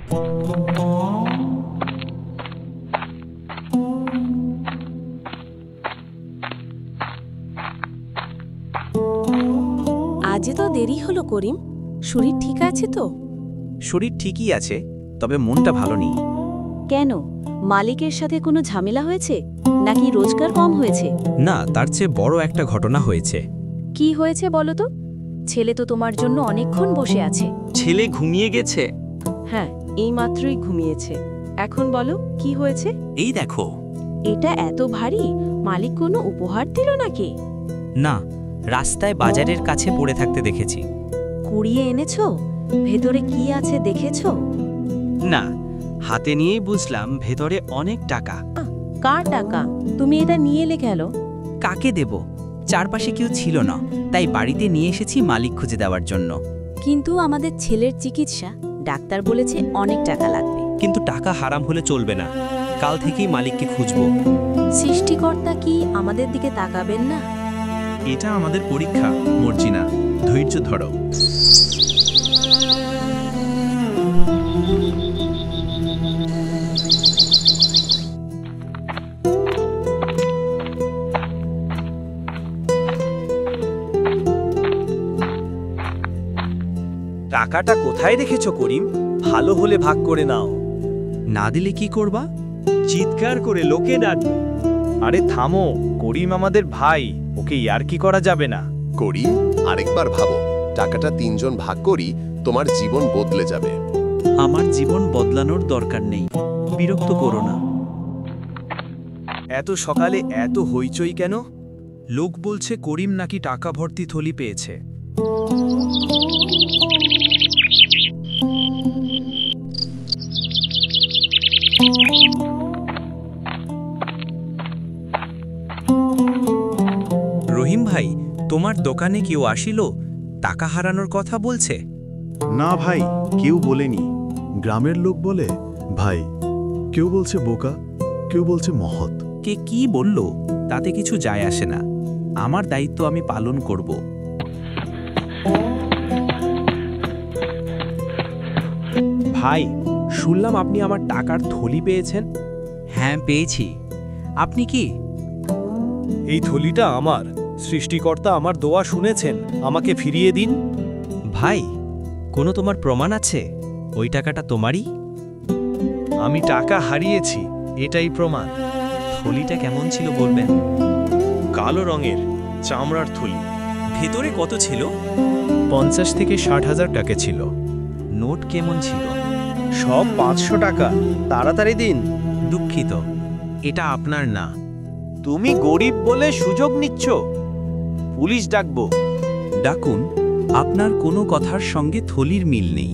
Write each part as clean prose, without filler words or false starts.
আজ তো দেরি হলো করিম, শরীর ঠিক আছে তো? শরীর ঠিকই আছে, তবে মনটা ভালো নেই। কেন, মালিকের সাথে কোনো ঝামেলা হয়েছে নাকি রোজগার কম হয়েছে? না, তার চেয়ে বড় একটা ঘটনা হয়েছে। কি হয়েছে বলো তো? ছেলে তো তোমার জন্য অনেকক্ষণ বসে আছে। ছেলে ঘুমিয়ে গেছে। হ্যাঁ, এই মাত্রই ঘুমিয়েছে। এখন বলো কি হয়েছে? এই দেখো। এটা এত ভারী, মালিক কোনো উপহার দিল নাকি? না, রাস্তায় বাজারের কাছে পড়ে থাকতে দেখেছি। কুড়িয়ে এনেছো? ভেতরে কি আছে দেখেছো? না, হাতে নিয়েই বুঝলাম ভেতরে অনেক টাকা। কার টাকা? তুমি এটা নিয়ে এলে কেন? কাকে দেব? চারপাশে কেউ ছিল না, তাই বাড়িতে নিয়ে এসেছি মালিক খুঁজে দেওয়ার জন্য। কিন্তু আমাদের ছেলের চিকিৎসা, ডাক্তার বলেছে অনেক টাকা লাগবে। কিন্তু টাকা হারাম হলে চলবে না, কাল থেকেই মালিককে খুঁজব। সৃষ্টিকর্তা কি আমাদের দিকে তাকাবেন না? এটা আমাদের পরীক্ষা, মর্জিনা, ধৈর্য ধরো। টাকাটা কোথায় রেখেছো করিম? ভালো হলে ভাগ করে নাও। না দিলে কি করবা? চিৎকার করে লোকে ডাকবো। আরে থামো, করিম আমাদের ভাই, ওকে ইয়ার্কি করা যাবে না। করিম, আরেকবার ভাবো, টাকাটা 3 জন ভাগ করি, তোমার জীবন বদলে যাবে। আমার জীবন বদলানোর দরকার নেই, বিরক্ত করো না। এত সকালে এত হইচই কেন? লোক বলছে করিম নাকি টাকা ভর্তি থলি পেয়েছে। রহিম ভাই, তোমার দোকানে কেউ আসিল, টাকা হারানোর কথা বলছে? না ভাই, কেউ বলেনি। গ্রামের লোক বলে ভাই, কেউ বলছে বোকা, কেউ বলছে মহৎ। কে কি বলল তাতে কিছু যায় আসে না, আমার দায়িত্ব আমি পালন করব। ভাই, শুনলাম আপনি আমার টাকার থলি পেয়েছেন। হ্যাঁ, পেয়েছি। আপনি কি? এই থলিটা আমার, সৃষ্টিকর্তা আমার দোয়া শুনেছেন, আমাকে ফিরিয়ে দিন। ভাই, কোনো তোমার প্রমাণ আছে ওই টাকাটা তোমারই? আমি টাকা হারিয়েছি, এটাই প্রমাণ। থলিটা কেমন ছিল বলবেন? কালো রঙের চামড়ার থলি। ভেতরে কত ছিল? 50 থেকে 60,000 টাকা ছিল। নোট কেমন ছিল? সব 500 টাকা। তাড়াতাড়ি দিন। দুঃখিত, এটা আপনার না। তুমি গরিব বলে সুযোগ নিচ্ছ? পুলিশ ডাকবো। ডাকুন, আপনার কোনো কথার সঙ্গে থলির মিল নেই।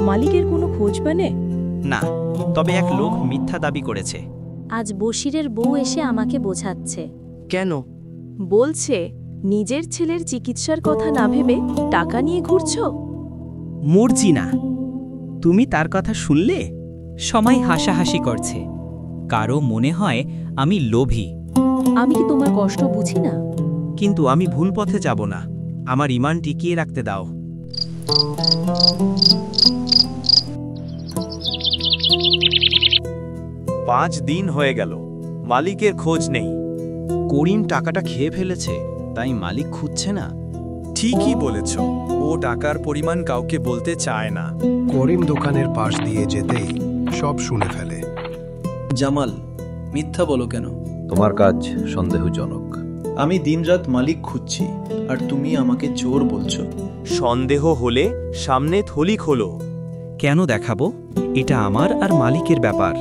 মালিকের কোনো খোঁজ পেনে? না, তবে এক লোক মিথ্যা দাবি করেছে। আজ বশিরের বউ এসে আমাকে বোঝাচ্ছে। কেন? বলছে নিজের ছেলের চিকিৎসার কথা না ভেবে টাকা নিয়ে ঘুরছো। মর্জিনা, তুমি তার কথা শুনলে? সবাই হাসাহাসি করছে, কারো মনে হয় আমি লোভী। আমি কি তোমার কষ্ট বুঝি না? কিন্তু আমি ভুল পথে যাব না, আমার ঈমান টিকিয়ে রাখতে দাও। পাঁচ দিন হয়ে গেল, মালিকের খোঁজ নেই। করিম টাকাটা খেয়ে ফেলেছে, তাই মালিক খুঁজছে না। ঠিকই বলেছ, ও টাকার পরিমাণ কাউকে বলতে চায় না। করিম দোকানের পাশ দিয়ে যেতেই সব শুনে ফেলে। জামাল, মিথ্যা বলো কেন? তোমার কাজ সন্দেহজনক। আমি দিনরাত মালিক খুঁজছি, আর তুমি আমাকে চোর বলছো? সন্দেহ হলে সামনে থলি খোলো। কেন দেখাবো? এটা আমার আর মালিকের ব্যাপার।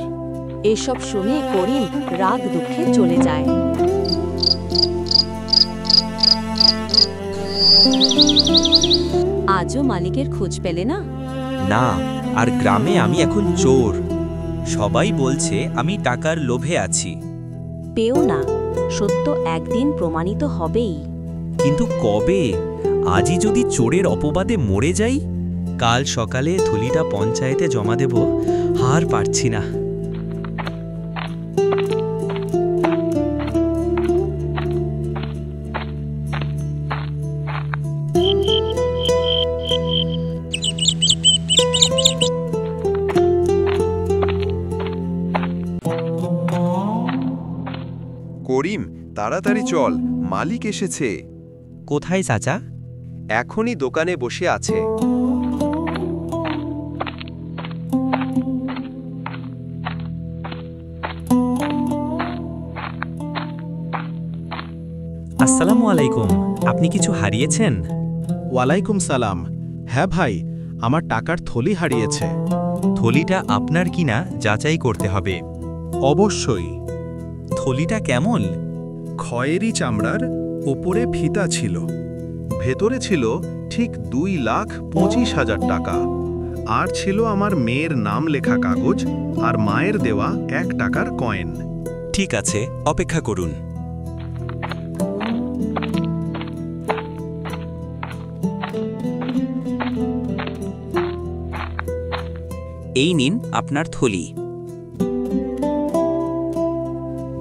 এসব শুনে করিম রাগ দুঃখে চলে যায়। আজও মালিকের খোঁজ পেলে না? না, আর গ্রামে আমি এখন চোর। সবাই বলছে আমি টাকার লোভে আছি। পেও না, সত্য একদিন প্রমাণিত হবেই। কিন্তু কবে? আজই যদি চোরের অপবাদে মরে যাই, কাল সকালে থলিটা পঞ্চায়েতে জমা দেব, আর পারছি না। করিম, তাড়াতাড়ি চল, মালিক এসেছে। কোথায় চাচা? এখনই দোকানে বসে আছে। আসসালামু আলাইকুম। আপনি কিছু হারিয়েছেন? ওয়ালাইকুম সালাম। হ্যাঁ ভাই, আমার টাকার থলি হারিয়েছে। থলিটা আপনার কিনা যাচাই করতে হবে। অবশ্যই। থলিটা কেমন? খয়েরি চামড়ার, ওপরে ফিতা ছিল। ভেতরে ছিল ঠিক 2,25,000 টাকা। আর ছিল আমার মেয়ের নাম লেখা কাগজ আর মায়ের দেওয়া 1 টাকার কয়েন। ঠিক আছে, অপেক্ষা করুন। এই নিন আপনার থলি।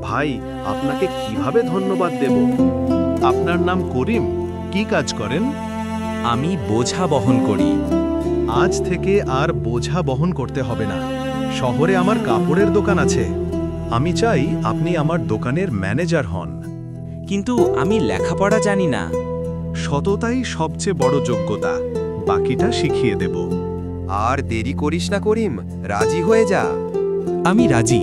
ভাই, আপনাকে কিভাবে ধন্যবাদ দেব? আপনার নাম করিম, কি কাজ করেন? আমি বোঝা বহন করি। আজ থেকে আর বোঝা বহন করতে হবে না। শহরে আমার কাপড়ের দোকান আছে। আমি চাই আপনি আমার দোকানের ম্যানেজার হন। কিন্তু আমি লেখাপড়া জানি না। সততাই সবচেয়ে বড় যোগ্যতা, বাকিটা শিখিয়ে দেব। আর দেরি করিস না করিম, রাজি হয়ে যা। আমি রাজি।